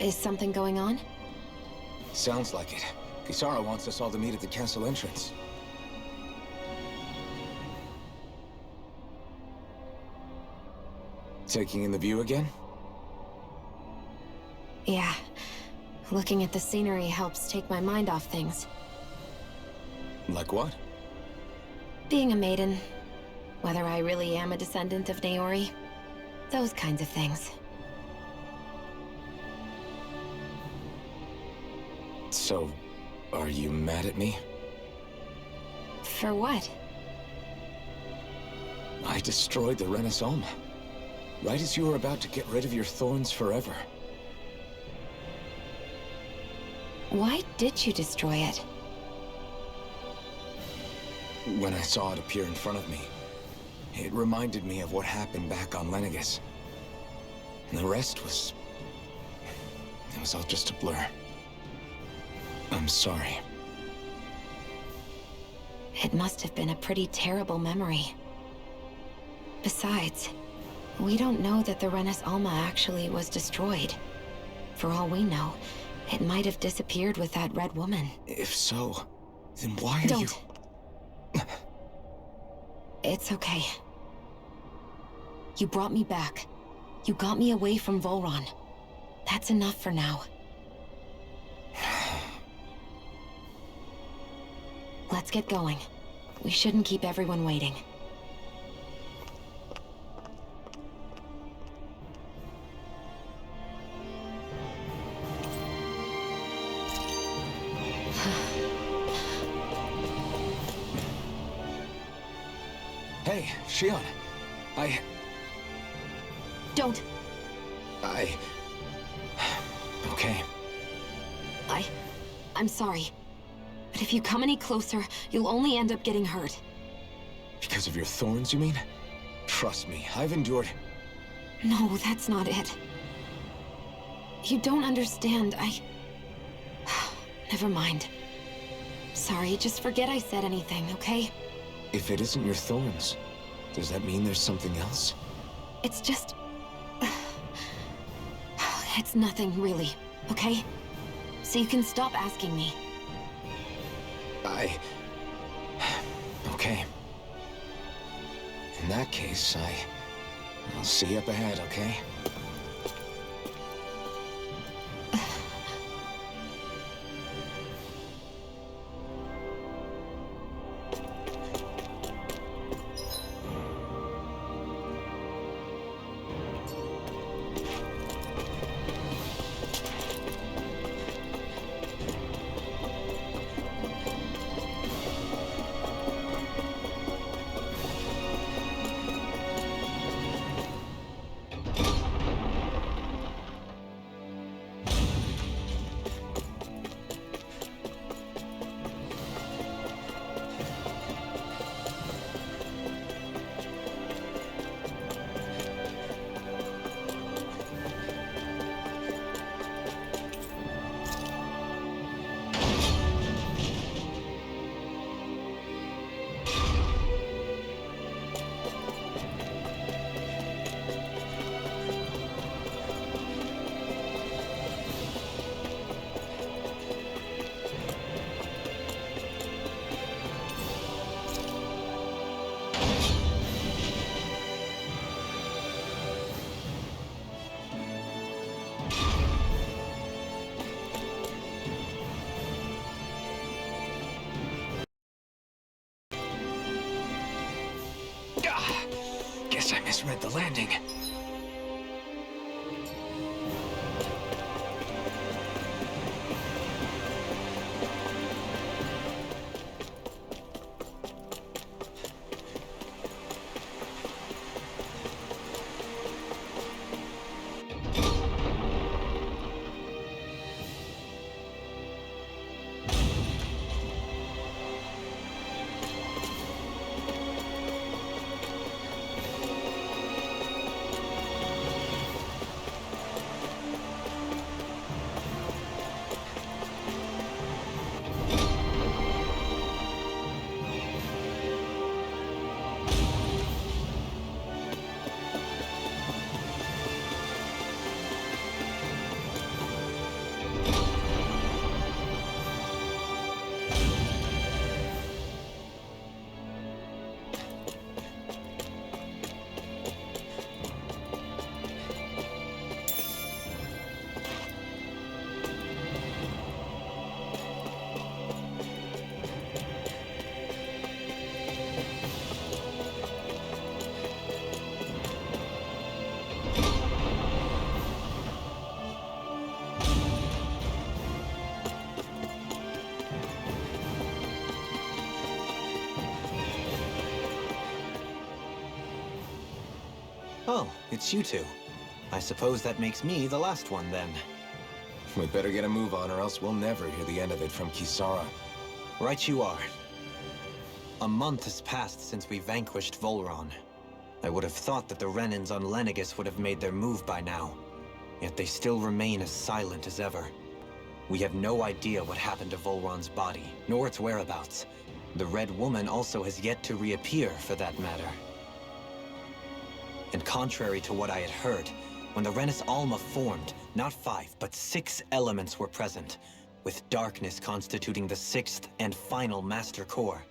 Is something going on? Sounds like it. Kisara wants us all to meet at the castle entrance. Taking in the view again? Yeah. Looking at the scenery helps take my mind off things. Like what? Being a maiden. Whether I really am a descendant of Naori. Those kinds of things. So, are you mad at me? For what? I destroyed the Renaissance. Right as you were about to get rid of your thorns forever. Why did you destroy it? When I saw it appear in front of me, it reminded me of what happened back on Lenegus. And the rest was... it was all just a blur. I'm sorry. It must have been a pretty terrible memory. Besides, we don't know that the Renis Alma actually was destroyed. For all we know, it might have disappeared with that red woman. If so, then why are Don't. It's okay. You brought me back. You got me away from Volron. That's enough for now. Let's get going. We shouldn't keep everyone waiting. Hey, Shion. Don't. Okay. I'm sorry. But if you come any closer, you'll only end up getting hurt. Because of your thorns, you mean? Trust me, I've endured... No, that's not it. You don't understand, Never mind. Sorry, just forget I said anything, okay? If it isn't your thorns, does that mean there's something else? It's just... It's nothing, really, okay? So you can stop asking me. Okay. In that case, I'll see you up ahead, okay? Guess I misread the landing. Oh, it's you two. I suppose that makes me the last one, then. We better get a move on, or else we'll never hear the end of it from Kisara. Right you are. A month has passed since we vanquished Volron. I would have thought that the Renans on Lenegis would have made their move by now. Yet they still remain as silent as ever. We have no idea what happened to Volron's body, nor its whereabouts. The Red Woman also has yet to reappear, for that matter. And contrary to what I had heard, when the Renis Alma formed, not 5, but 6 elements were present, with darkness constituting the 6th and final Master Core.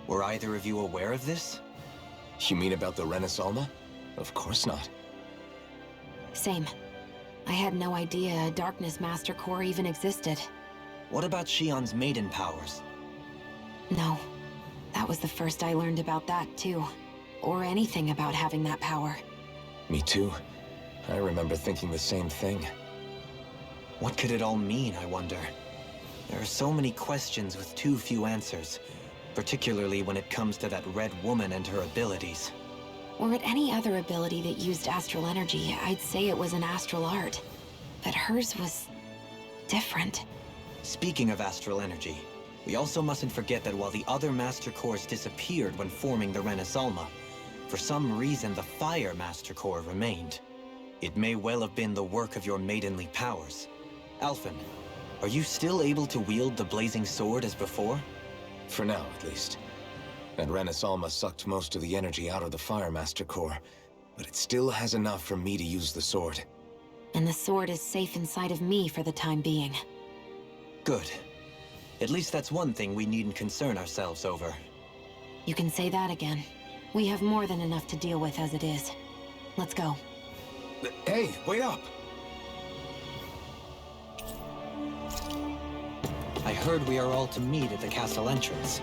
Were either of you aware of this? You mean about the Renis Alma? Of course not. Same. I had no idea a Darkness Master Core even existed. What about Shion's maiden powers? No. That was the first I learned about that, too. Or anything about having that power. Me too. I remember thinking the same thing. What could it all mean, I wonder? There are so many questions with too few answers, particularly when it comes to that Red Woman and her abilities. Or at any other ability that used astral energy, I'd say it was an astral art. But hers was different. Speaking of astral energy, we also mustn't forget that while the other Master Cores disappeared when forming the Renis Alma, for some reason the Fire Master Core remained. It may well have been the work of your maidenly powers. Alphen, are you still able to wield the blazing sword as before? For now, at least. That Renis Alma sucked most of the energy out of the Fire Master Core, but it still has enough for me to use the sword. And the sword is safe inside of me for the time being. Good. At least that's one thing we needn't concern ourselves over. You can say that again. We have more than enough to deal with as it is. Let's go. Hey, wait up! I heard we are all to meet at the castle entrance.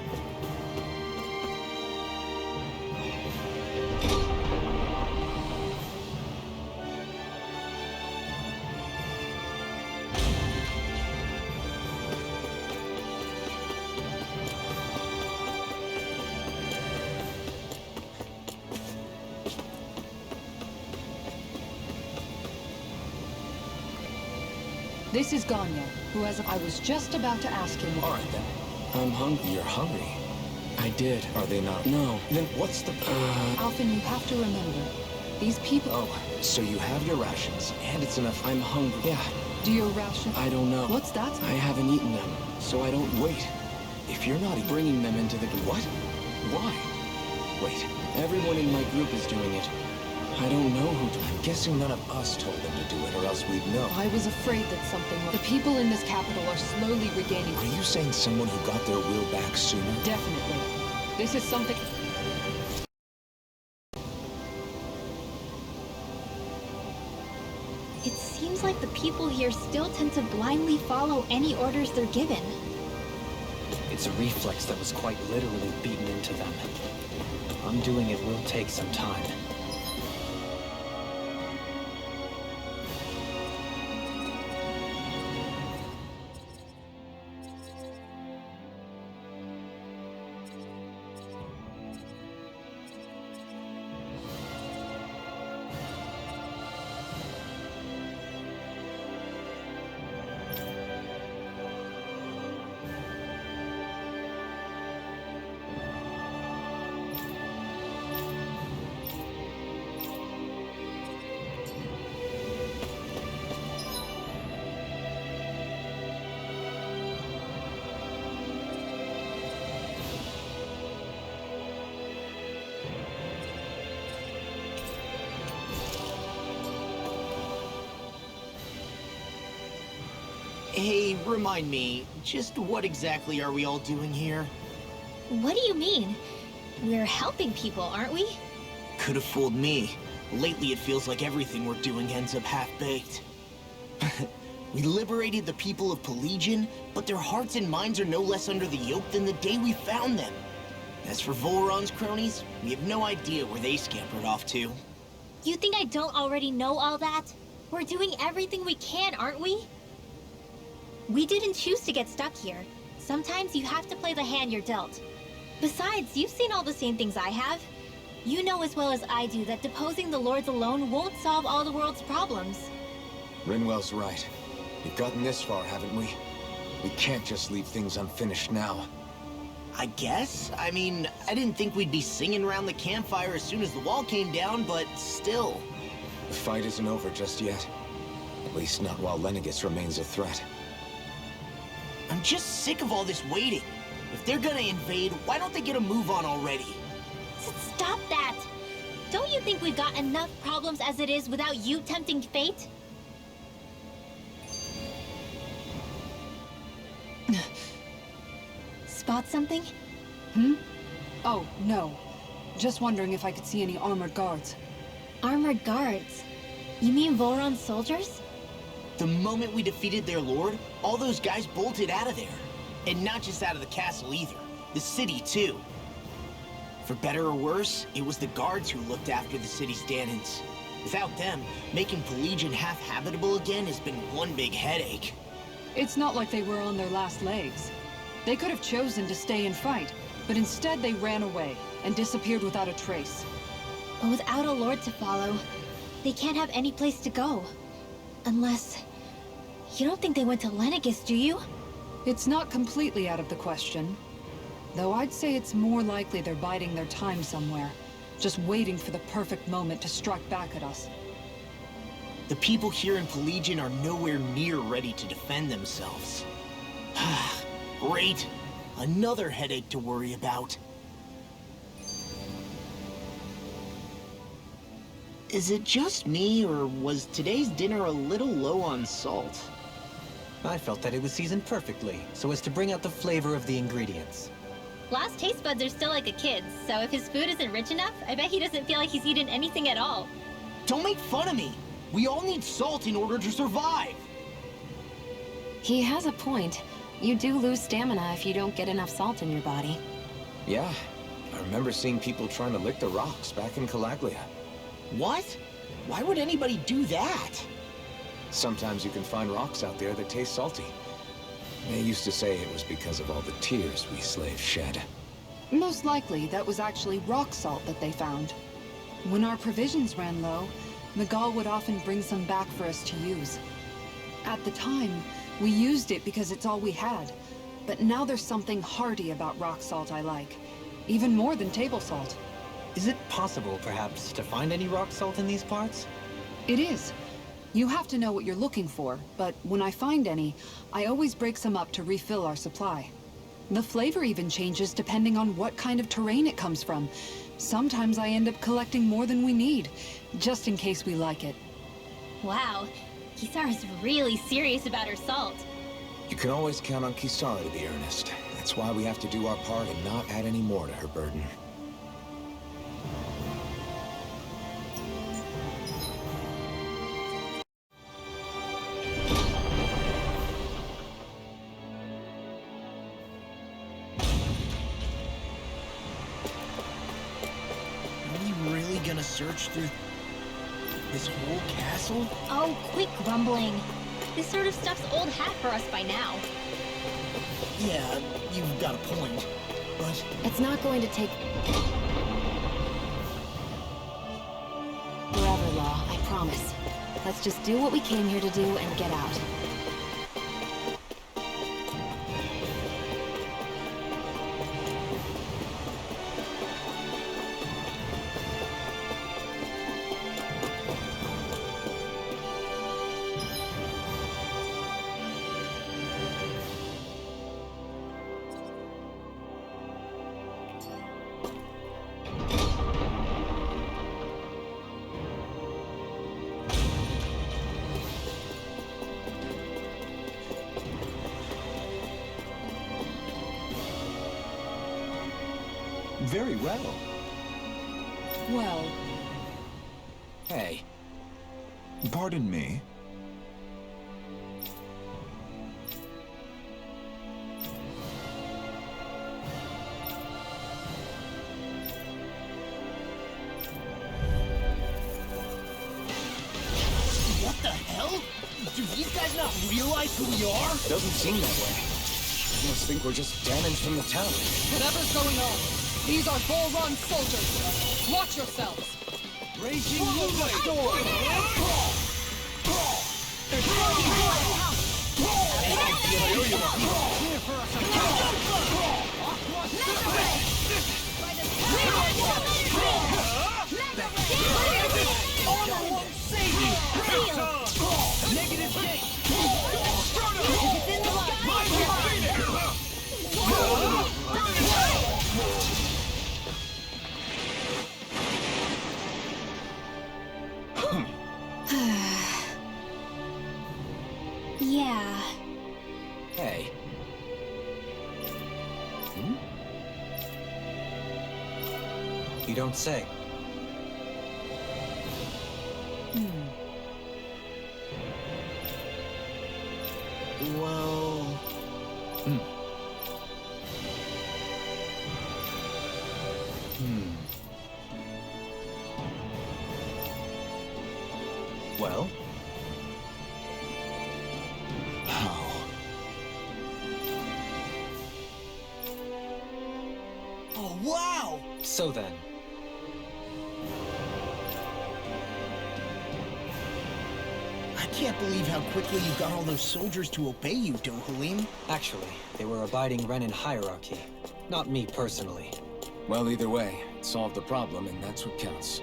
This is Ganya, who has... I was just about to ask him... All right, then. I'm hungry. You're hungry? I did. Are they not? No. Then what's the... Alphen, you have to remember. These people... Oh, so you have your rations, and it's enough... I'm hungry. Yeah. Do your ration... I don't know. What's that? I haven't eaten them, so I don't... Wait. If you're not Bringing them into the... What? Why? Wait. Everyone in my group is doing it. I don't know who to... I'm guessing none of us told them to do it, or else we'd know. I was afraid that something... The people in this capital are slowly regaining... Are you saying someone who got their will back sooner? Definitely. This is something... It seems like the people here still tend to blindly follow any orders they're given. It's a reflex that was quite literally beaten into them. Undoing it will take some time. Hey, remind me, just what exactly are we all doing here? What do you mean? We're helping people, aren't we? Could have fooled me. Lately it feels like everything we're doing ends up half-baked. We liberated the people of Pelegion, but their hearts and minds are no less under the yoke than the day we found them. As for Volron's cronies, we have no idea where they scampered off to. You think I don't already know all that? We're doing everything we can, aren't we? We didn't choose to get stuck here. Sometimes you have to play the hand you're dealt. Besides, you've seen all the same things I have. You know as well as I do that deposing the lords alone won't solve all the world's problems. Rinwell's right. We've gotten this far, haven't we? We can't just leave things unfinished now. I guess? I mean, I didn't think we'd be singing around the campfire as soon as the wall came down, but still. The fight isn't over just yet. At least not while Lenegis remains a threat. I'm just sick of all this waiting. If they're gonna invade, why don't they get a move on already? Stop that! Don't you think we've got enough problems as it is without you tempting fate? Spot something? Oh, no. Just wondering if I could see any armored guards. Armored guards? You mean Volron's soldiers? The moment we defeated their lord, all those guys bolted out of there. And not just out of the castle either. The city, too. For better or worse, it was the guards who looked after the city's Danans. Without them, making Pelegion half-habitable again has been one big headache. It's not like they were on their last legs. They could have chosen to stay and fight, but instead they ran away and disappeared without a trace. But without a lord to follow, they can't have any place to go. Unless... You don't think they went to Lenegis, do you? It's not completely out of the question. Though I'd say it's more likely they're biding their time somewhere, just waiting for the perfect moment to strike back at us. The people here in Pelegion are nowhere near ready to defend themselves. Great. Another headache to worry about. Is it just me, or was today's dinner a little low on salt? I felt that it was seasoned perfectly, so as to bring out the flavor of the ingredients. Last taste buds are still like a kid's, so if his food isn't rich enough, I bet he doesn't feel like he's eaten anything at all. Don't make fun of me! We all need salt in order to survive! He has a point. You do lose stamina if you don't get enough salt in your body. Yeah, I remember seeing people trying to lick the rocks back in Calaglia. What? Why would anybody do that? Sometimes you can find rocks out there that taste salty. They used to say it was because of all the tears we slaves shed. Most likely, that was actually rock salt that they found. When our provisions ran low, Miguel would often bring some back for us to use. At the time, we used it because it's all we had. But now there's something hearty about rock salt I like. Even more than table salt. Is it possible, perhaps, to find any rock salt in these parts? It is. You have to know what you're looking for, but when I find any, I always break some up to refill our supply. The flavor even changes depending on what kind of terrain it comes from. Sometimes I end up collecting more than we need, just in case we like it. Wow, Kisara's really serious about her salt. You can always count on Kisara to be earnest. That's why we have to do our part and not add any more to her burden. Search through this whole castle? Oh, quit grumbling. This sort of stuff's old hat for us by now. Yeah, you've got a point, but... It's not going to take forever, Law, I promise. Let's just do what we came here to do and get out. Very well. Well... Hey. Pardon me? What the hell? Do these guys not realize who we are? Doesn't seem that way. You must think we're just Danans from the town. Whatever's going on, These are Volron soldiers. Watch yourselves. Raging Luva Storm! Negative Yeah. Hey. You don't say. Well... Well? How? Oh, wow! So then, I can't believe how quickly you got all those soldiers to obey you, Dohalim. actually, they were abiding Renan hierarchy. Not me personally. Well, either way, it solved the problem, and that's what counts.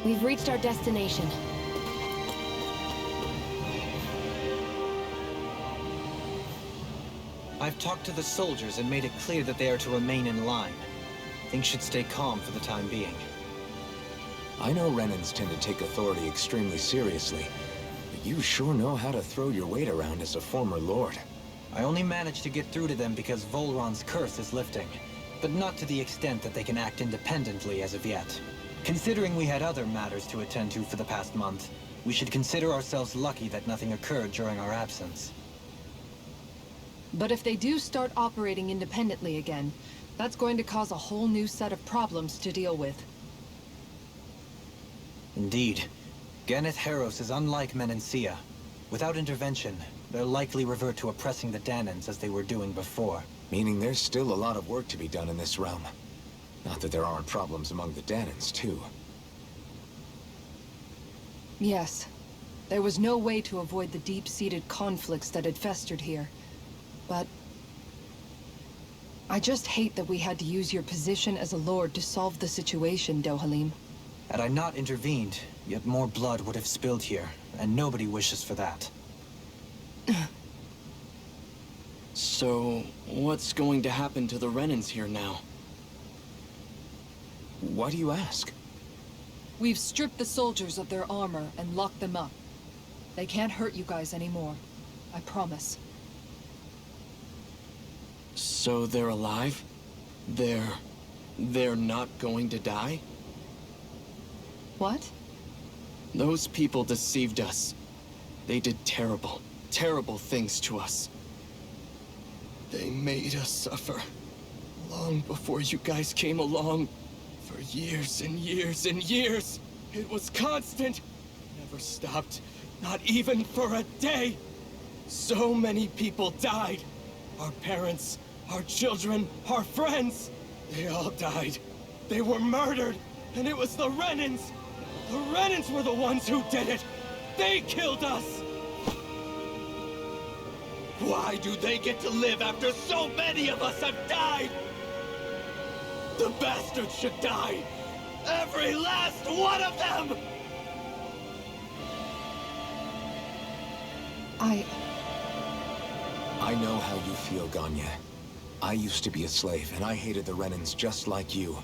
We've reached our destination. I've talked to the soldiers and made it clear that they are to remain in line. Things should stay calm for the time being. I know Renans tend to take authority extremely seriously, but you sure know how to throw your weight around as a former lord. I only managed to get through to them because Volron's curse is lifting, but not to the extent that they can act independently as of yet. Considering we had other matters to attend to for the past month, we should consider ourselves lucky that nothing occurred during our absence. But if they do start operating independently again, that's going to cause a whole new set of problems to deal with. Indeed. Ganeth Heros is unlike Menancia. Without intervention, they'll likely revert to oppressing the Danans as they were doing before. Meaning there's still a lot of work to be done in this realm. Not that there aren't problems among the Danans, too. Yes. There was no way to avoid the deep-seated conflicts that had festered here. But... I just hate that we had to use your position as a lord to solve the situation, Dohalim. Had I not intervened, yet more blood would have spilled here, and nobody wishes for that. So, what's going to happen to the Renans here now? Why do you ask? We've stripped the soldiers of their armor and locked them up. They can't hurt you guys anymore. I promise. So they're alive? They're not going to die? What? Those people deceived us. They did terrible, terrible things to us. They made us suffer. Long before you guys came along. For years and years and years. It was constant. Never stopped. Not even for a day. So many people died. Our parents, our children, our friends. They all died. They were murdered. And it was the Renans. The Renans were the ones who did it. They killed us. Why do they get to live after so many of us have died? The bastards should die! Every last one of them! I know how you feel, Ganya. I used to be a slave, and I hated the Renans just like you.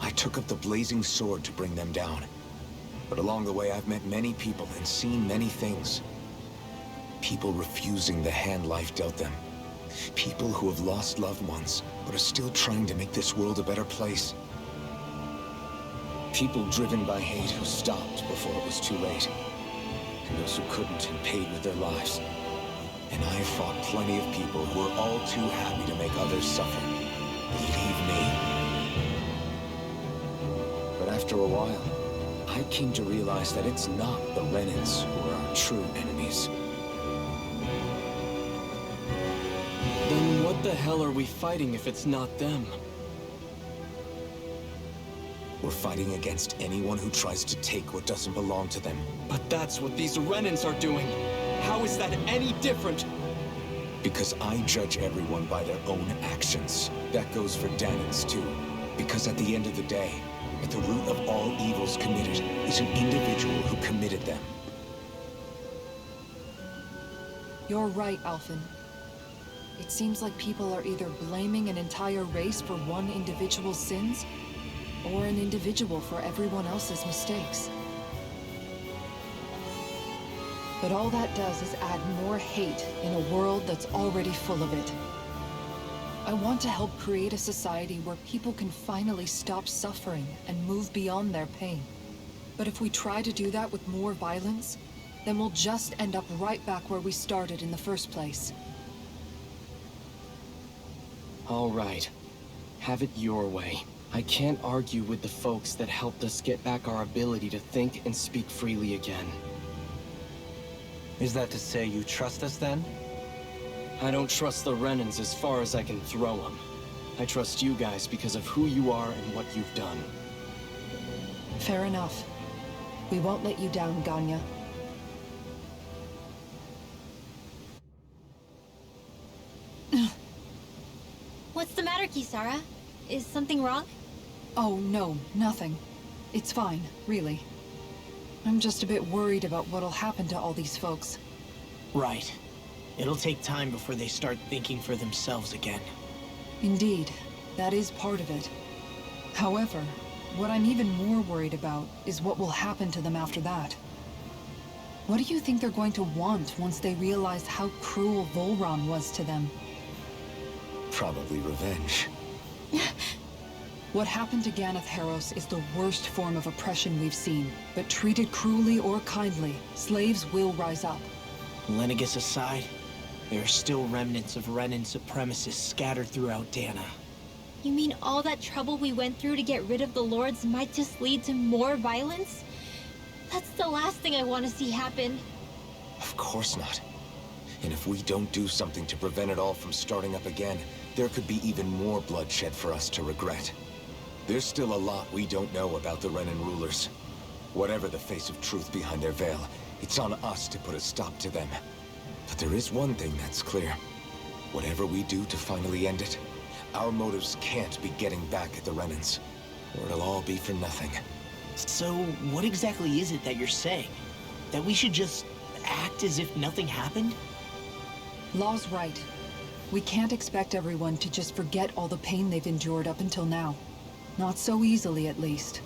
I took up the blazing sword to bring them down. But along the way, I've met many people and seen many things. People refusing the hand life dealt them. People who have lost loved ones, but are still trying to make this world a better place. People driven by hate who stopped before it was too late. And those who couldn't and paid with their lives. And I fought plenty of people who were all too happy to make others suffer. Believe me. But after a while, I came to realize that it's not the Renans who are our true enemies. Then what the hell are we fighting if it's not them? We're fighting against anyone who tries to take what doesn't belong to them. But that's what these Renans are doing. How is that any different? Because I judge everyone by their own actions. That goes for Danans too. Because at the end of the day, at the root of all evils committed is an individual who committed them. You're right, Alphen. It seems like people are either blaming an entire race for one individual's sins, or an individual for everyone else's mistakes. But all that does is add more hate in a world that's already full of it. I want to help create a society where people can finally stop suffering and move beyond their pain. But if we try to do that with more violence, then we'll just end up right back where we started in the first place. All right. Have it your way. I can't argue with the folks that helped us get back our ability to think and speak freely again. Is that to say you trust us then? I don't trust the Renans as far as I can throw them. I trust you guys because of who you are and what you've done. Fair enough. We won't let you down, Ganya. What's the matter, Kisara? Is something wrong? Oh, no, nothing. It's fine, really. I'm just a bit worried about what'll happen to all these folks. Right. It'll take time before they start thinking for themselves again. Indeed, that is part of it. However, what I'm even more worried about is what will happen to them after that. What do you think they're going to want once they realize how cruel Volron was to them? Probably revenge. What happened to Ganeth Haros is the worst form of oppression we've seen. But treated cruelly or kindly, slaves will rise up. Lenegis aside, there are still remnants of Renan supremacists scattered throughout Dana. You mean all that trouble we went through to get rid of the Lords might just lead to more violence? That's the last thing I want to see happen. Of course not. And if we don't do something to prevent it all from starting up again, there could be even more bloodshed for us to regret. There's still a lot we don't know about the Renan rulers. Whatever the face of truth behind their veil, it's on us to put a stop to them. But there is one thing that's clear. Whatever we do to finally end it, our motives can't be getting back at the Renans, or it'll all be for nothing. So, what exactly is it that you're saying? That we should just act as if nothing happened? Law's right. We can't expect everyone to just forget all the pain they've endured up until now. Not so easily, at least.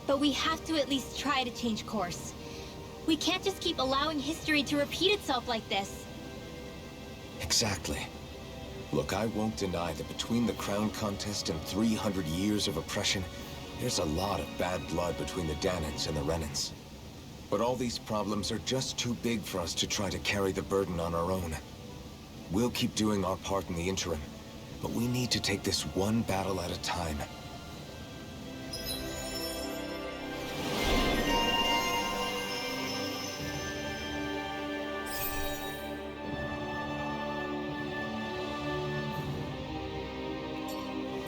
But we have to at least try to change course. We can't just keep allowing history to repeat itself like this. Exactly. Look, I won't deny that between the crown contest and 300 years of oppression, there's a lot of bad blood between the Danans and the Renans. But all these problems are just too big for us to try to carry the burden on our own. We'll keep doing our part in the interim, but we need to take this one battle at a time.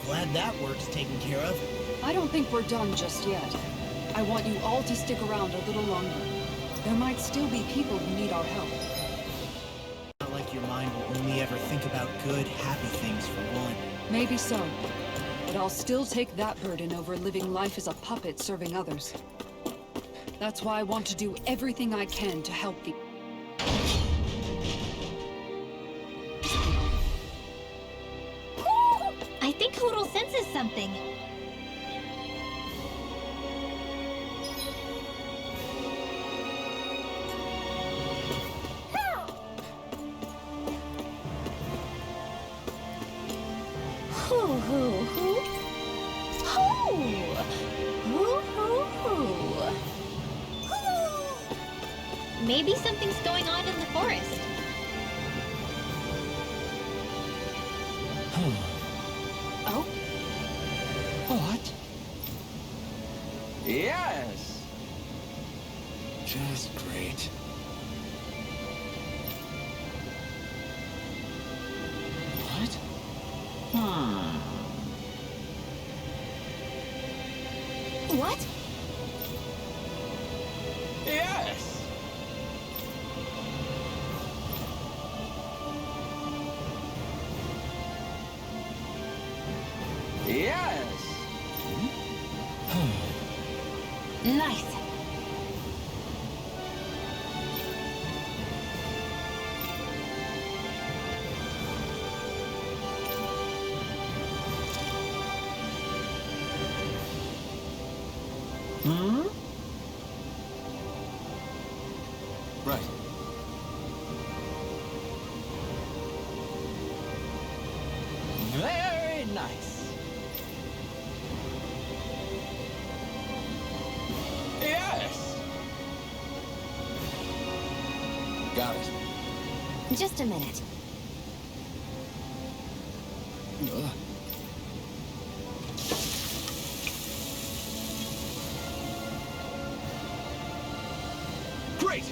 Glad that work's taken care of. I don't think we're done just yet. I want you all to stick around a little longer. There might still be people who need our help. Not like your mind will only ever think about good, happy things for one. Maybe so. But I'll still take that burden over living life as a puppet serving others. That's why I want to do everything I can to help the... I think Hoodle senses something. Maybe something's going on in the forest. Great. What? What? Yes! Yes! Nice. Right. Very nice. Yes! Got it. Just a minute. Great!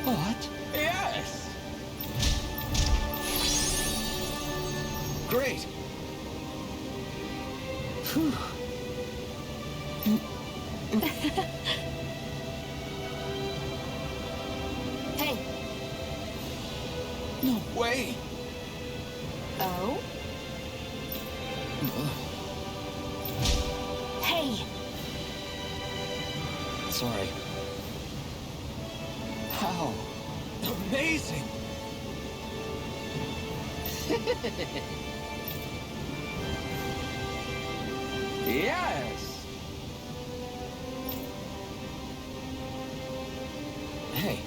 What? Yes! Great! Hey. No way! Oh? Hey. Sorry. How? Amazing! Yes! Hey.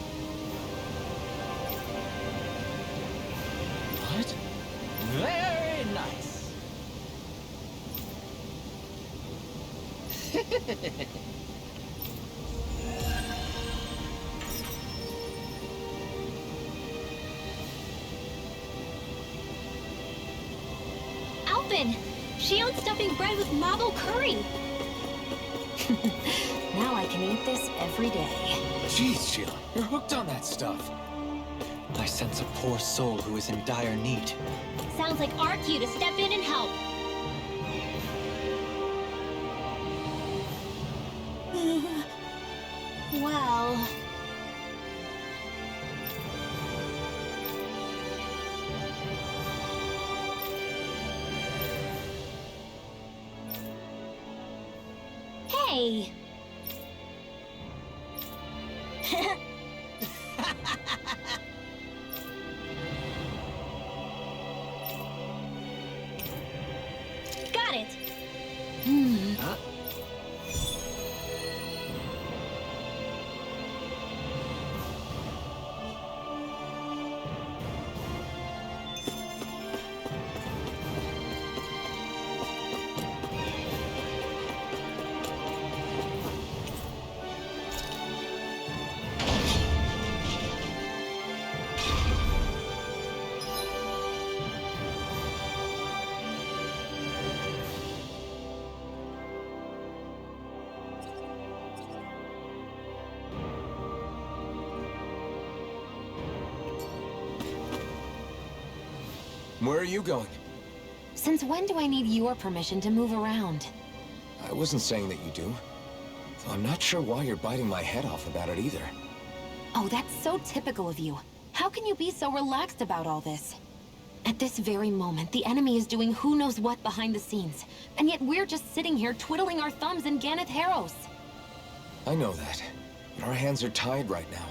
What? Very nice. Alvin! She owns stuffing bread with marble curry! Now I can eat this every day. Jeez, Sheila, you're hooked on that stuff. I sense a poor soul who is in dire need. Sounds like our cue to step in and help. Well... Hey! Got it! Huh? Where are you going? Since when do I need your permission to move around? I wasn't saying that you do. Though I'm not sure why you're biting my head off about it either. Oh, that's so typical of you. How can you be so relaxed about all this? At this very moment, the enemy is doing who knows what behind the scenes. And yet we're just sitting here twiddling our thumbs in Ganeth Harros. I know that. But our hands are tied right now.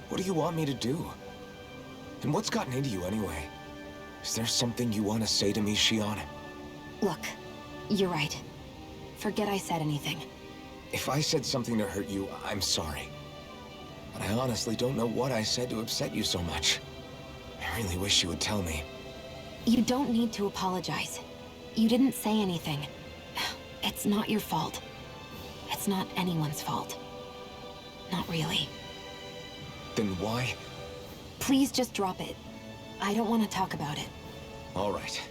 What do you want me to do? And what's gotten into you anyway? Is there something you want to say to me, Shion? Look, you're right. Forget I said anything. If I said something to hurt you, I'm sorry. But I honestly don't know what I said to upset you so much. I really wish you would tell me. You don't need to apologize. You didn't say anything. It's not your fault. It's not anyone's fault. Not really. Then why? Please just drop it. I don't want to talk about it. All right.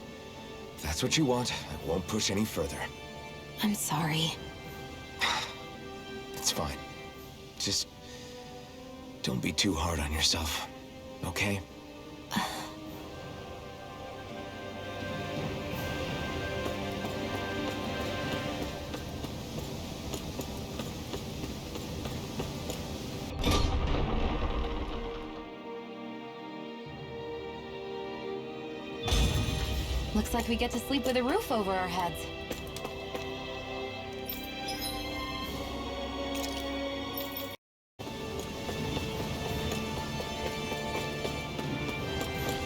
If that's what you want, I won't push any further. I'm sorry. It's fine. Just don't be too hard on yourself, okay? Looks like we get to sleep with a roof over our heads.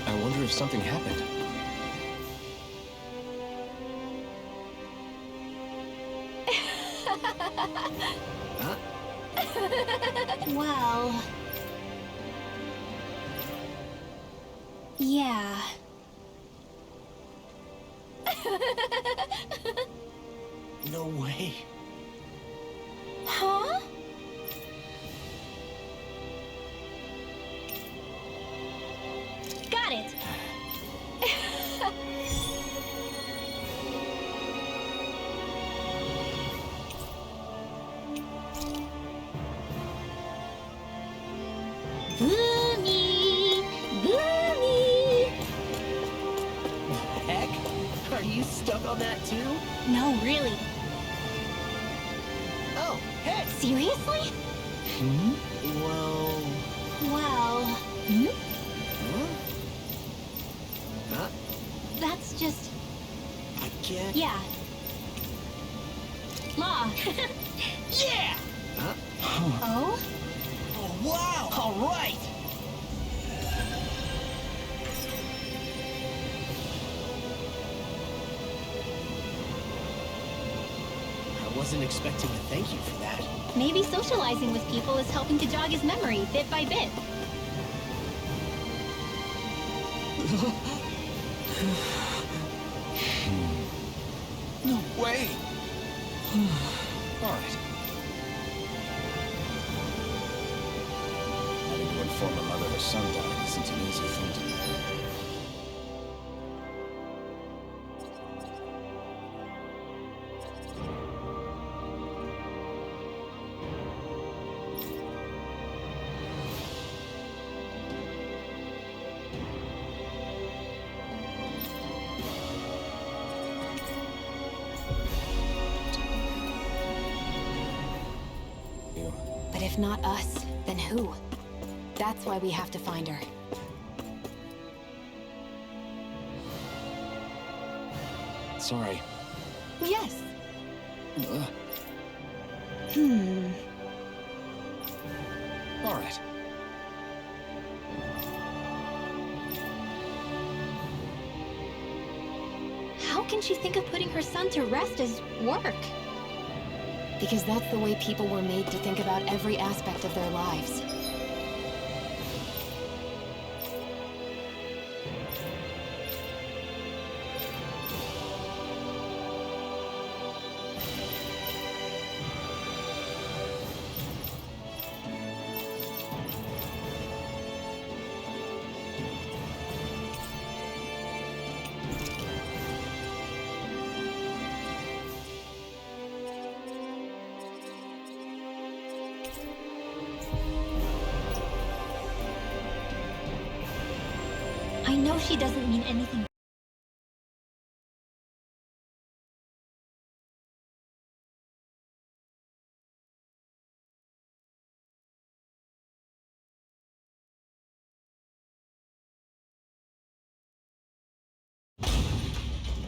I wonder if something happened. Well... yeah. No way. Huh? Got it. Boomy! Boomy! Heck? Are you stuck on that too? No, really. Oh, hey! Seriously? Well... Well, Huh? that's just... I can't... yeah. Law. Yeah! Huh? Oh? Oh, wow! All right! I wasn't expecting a thank you for that. Maybe socializing with people is helping to jog his memory bit by bit. No way! Alright. Having to inform a mother her son died isn't an easy thing to do. But if not us, then who? That's why we have to find her. Sorry. Yes. Alright. How can she think of putting her son to rest as work? Because that's the way people were made to think about every aspect of their lives. I know she doesn't mean anything.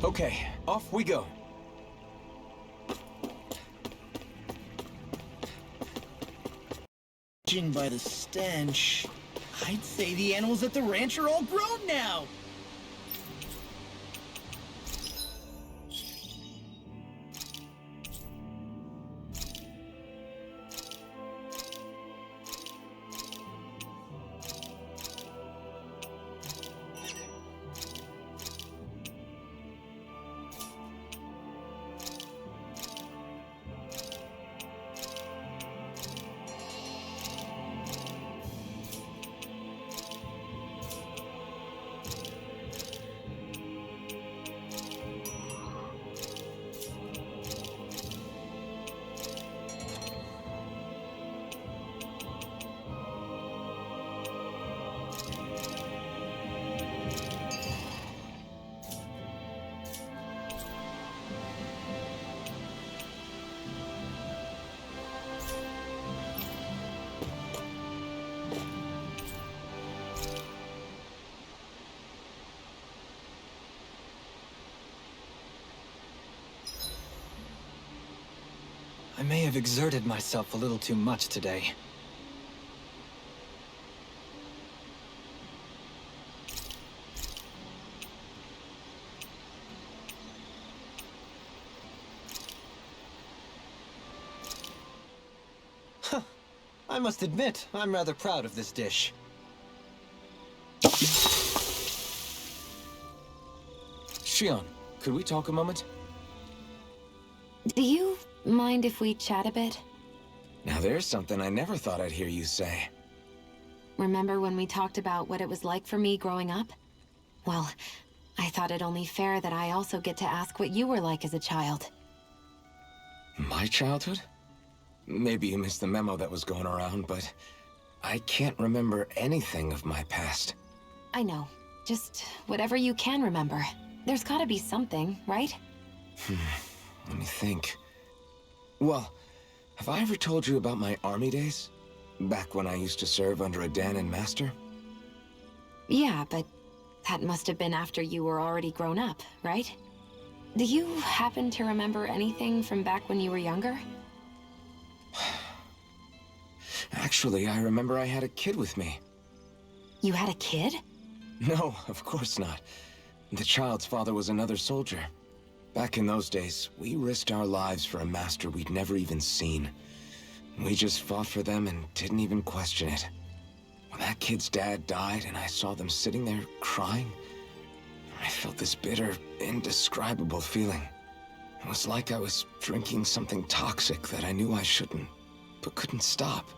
Okay, off we go. Judging by the stench, I'd say the animals at the ranch are all grown now. I may have exerted myself a little too much today. Huh. I must admit, I'm rather proud of this dish. Shion, could we talk a moment? Do you mind if we chat a bit? Now there's something I never thought I'd hear you say. Remember when we talked about what it was like for me growing up? Well, I thought it only fair that I also get to ask what you were like as a child. My childhood? Maybe you missed the memo that was going around, but I can't remember anything of my past. I know. Just whatever you can remember. There's gotta be something, right? Let me think. Well, have I ever told you about my army days? Back when I used to serve under a Danan master? Yeah, but that must have been after you were already grown up, right? Do you happen to remember anything from back when you were younger? Actually, I remember I had a kid with me. You had a kid? No, of course not. The child's father was another soldier. Back in those days, we risked our lives for a master we'd never even seen. We just fought for them and didn't even question it. When that kid's dad died and I saw them sitting there crying, I felt this bitter, indescribable feeling. It was like I was drinking something toxic that I knew I shouldn't, but couldn't stop.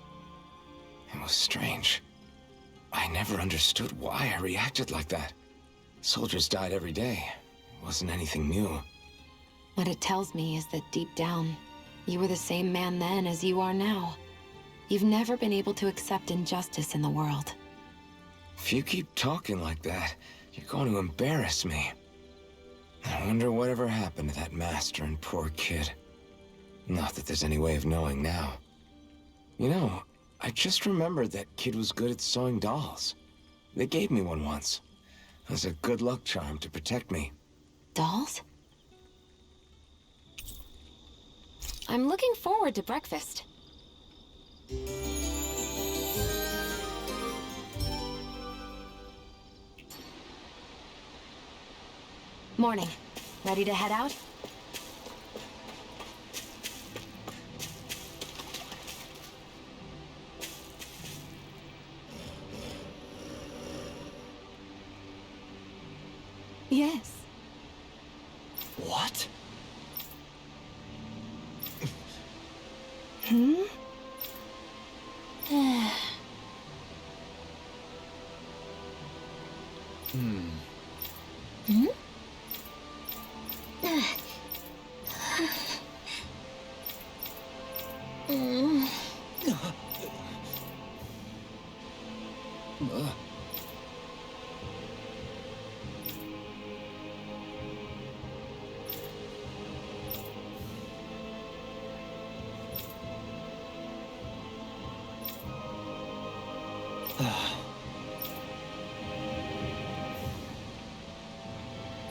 It was strange. I never understood why I reacted like that. Soldiers died every day. It wasn't anything new. What it tells me is that deep down, you were the same man then as you are now. You've never been able to accept injustice in the world. If you keep talking like that, you're going to embarrass me. I wonder whatever happened to that master and poor kid. Not that there's any way of knowing now. You know, I just remembered that kid was good at sewing dolls. They gave me one once. As a good luck charm to protect me. Dolls? I'm looking forward to breakfast. Morning. Ready to head out? Yes. What? Hmm? Hmm?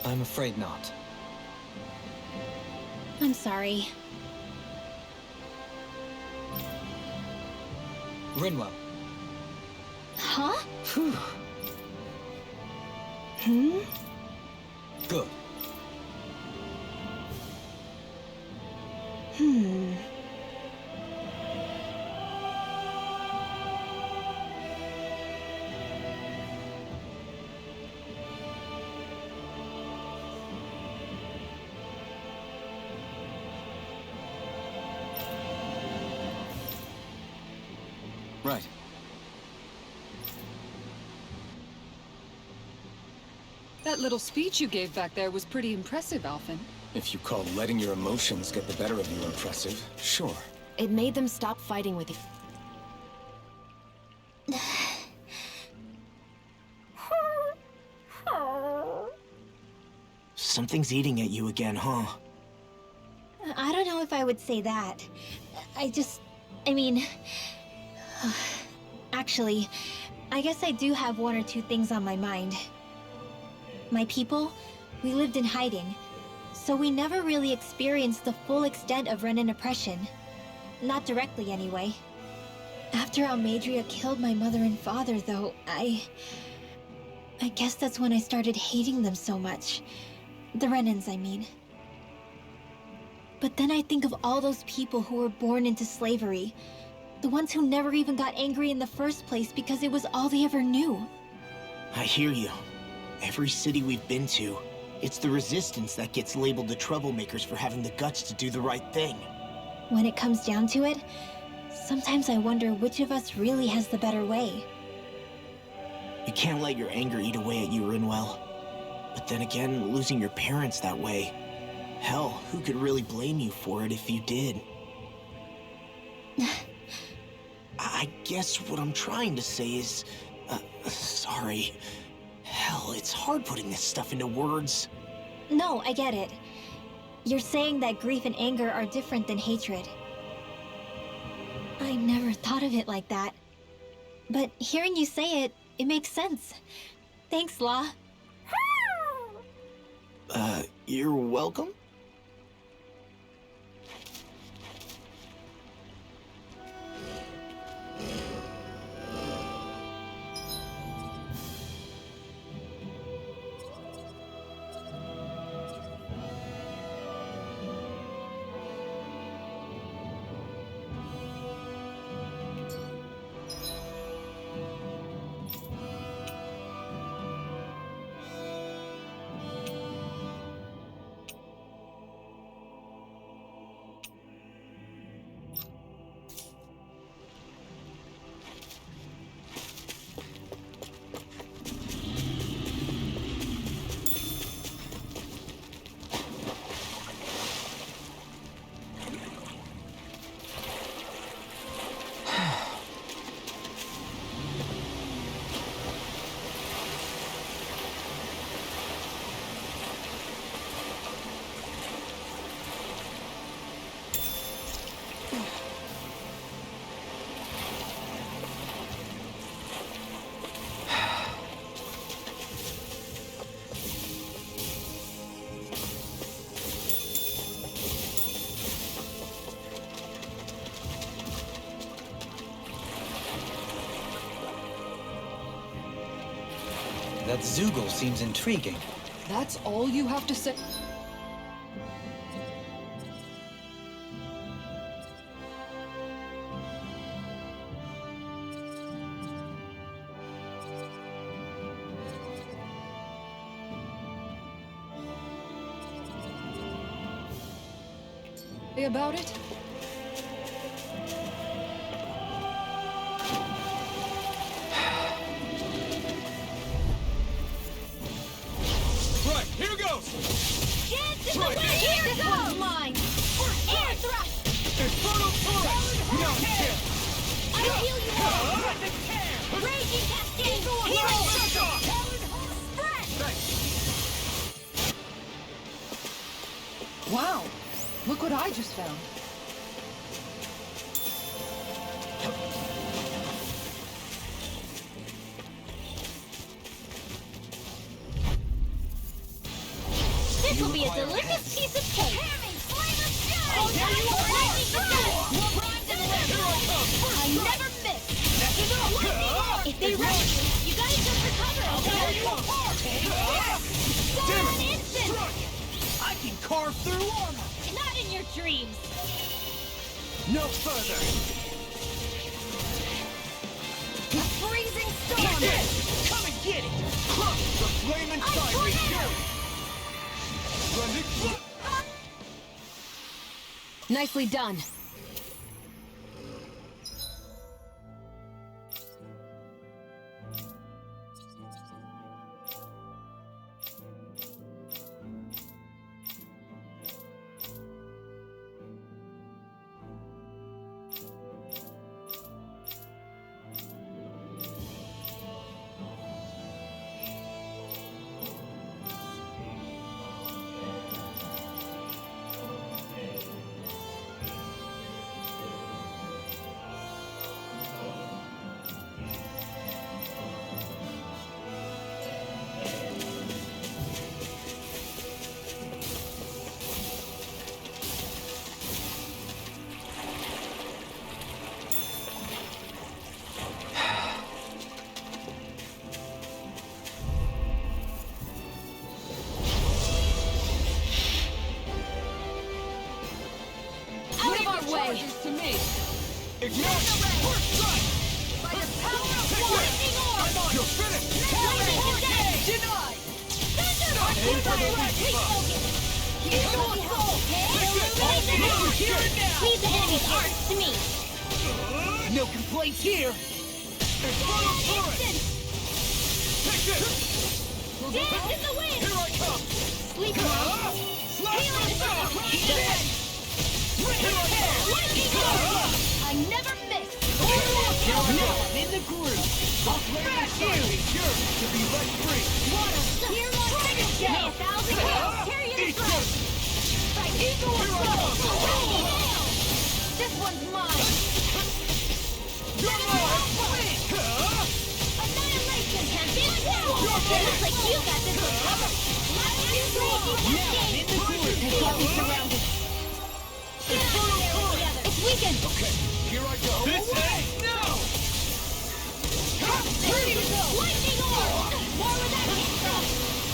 I'm afraid not. I'm sorry. Rinwell. Huh? Hmm? Good. Hmm. Right. That little speech you gave back there was pretty impressive, Alphen. If you call letting your emotions get the better of you impressive, sure. It made them stop fighting with you. Something's eating at you again, huh? I don't know if I would say that. I mean... Actually, I guess I do have one or two things on my mind. My people, we lived in hiding, so we never really experienced the full extent of Renan oppression. Not directly, anyway. After Almadria killed my mother and father, though, I guess that's when I started hating them so much. The Renans, I mean. But then I think of all those people who were born into slavery. The ones who never even got angry in the first place because it was all they ever knew. I hear you. Every city we've been to, it's the resistance that gets labeled the troublemakers for having the guts to do the right thing. When it comes down to it, sometimes I wonder which of us really has the better way. You can't let your anger eat away at you, Rinwell. But then again, losing your parents that way... Hell, who could really blame you for it if you did? I guess what I'm trying to say is... sorry. Hell, it's hard putting this stuff into words. No, I get it. You're saying that grief and anger are different than hatred. I never thought of it like that. But hearing you say it, it makes sense. Thanks, Law. You're welcome? That Zoogle seems intriguing. That's all you have to say? About it? Right, here goes! Dance in the wind! Here it goes! Mine! Air thrust! Infernal torrent! No hit! I feel you all! Raging cascade! Hero! Spread! Wow! Look what I just found. This will be a delicious piece of cake! Oh, there you are! I never miss! If they rush you, you gotta just recover and tear you apart! Damn it! Instant! I can carve through armor! Not in your dreams! No further! Freezing storm! Come and get it! The flame inside me! Nicely done. to me! Ignite! First strike! By the power of lightning orb! You're finished! Denied! Aim for the weak spot! Leave the enemy's arts to me. No complaints here! Explode turret! Take this! Dance in the wind! Here I come! Sleep well. Slash the stone! Lightning orb! I never miss. Now I'm in the groove! I'll play this side is yours to be let free! Hear my trigger shout. May 1,000 kills carry you Eat to front. this! Like eagle or flow. This one's mine. You're mine! Annihilation can be looks like you got this one covered. They've got me surrounded. It's weakened. Okay, here I go! This way! No! Ready to go. Lightning orb. More where that came from.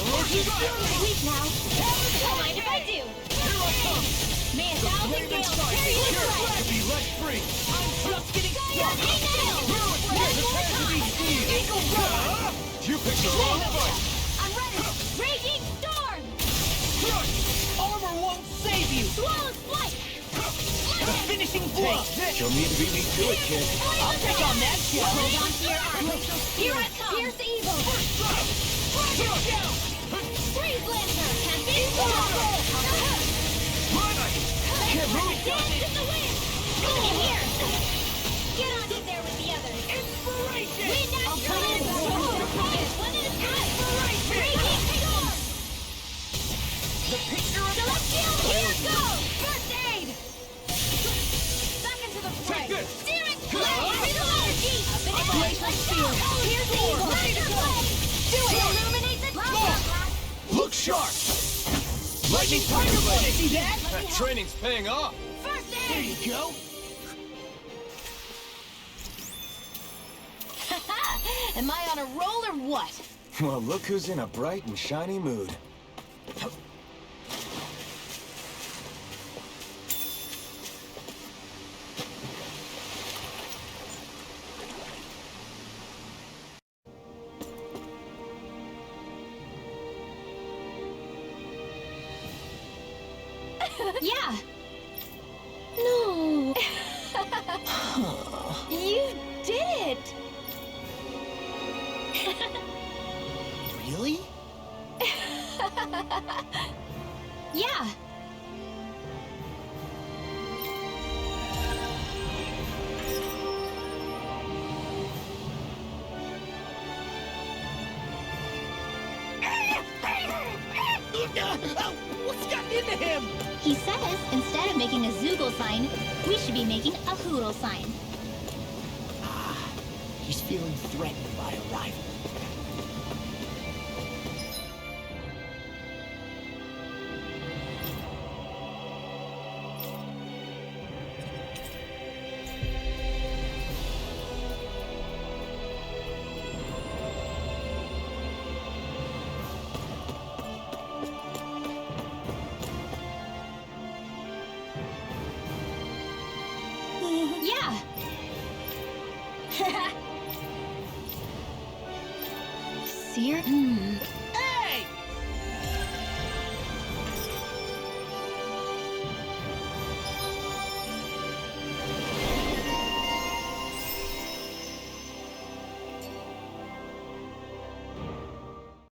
You're weak now. Don't mind if I do. Here I come! May 1,000 gales carry you to To front. be let free! I'm just getting started! Eagle roar. You picked the wrong fight! I'm ready. Raging storm. Crush! Armor won't save you! Swallow's flight. The finishing blow! You'll need to beat me to it, kid. I'll take on that challenge! Hold on to your arms. Here I come. Fierce evil. Freeze Lancer. Can't be Dance in the wind. Look at here. Get on in there with the others. Inspiration! We naturally one at a time. Raging storm. The picture of Celestial, here goes! First aid! Back into the fray! Take this! Steering clear! Energy! Glacial spear! Here's the evil! Do it! Illuminate the Look sharp! lightning tiger blade! See that? That training's paying off! First There aid! you go! Am I on a roll or what? Well, look who's in a bright and shiny mood. Yeah! No! You did it! Really? Yeah! What's gotten into him? He says instead of making a Zoogle sign, we should be making a Hoodle sign. He's feeling threatened by a rival. Yeah! Seer?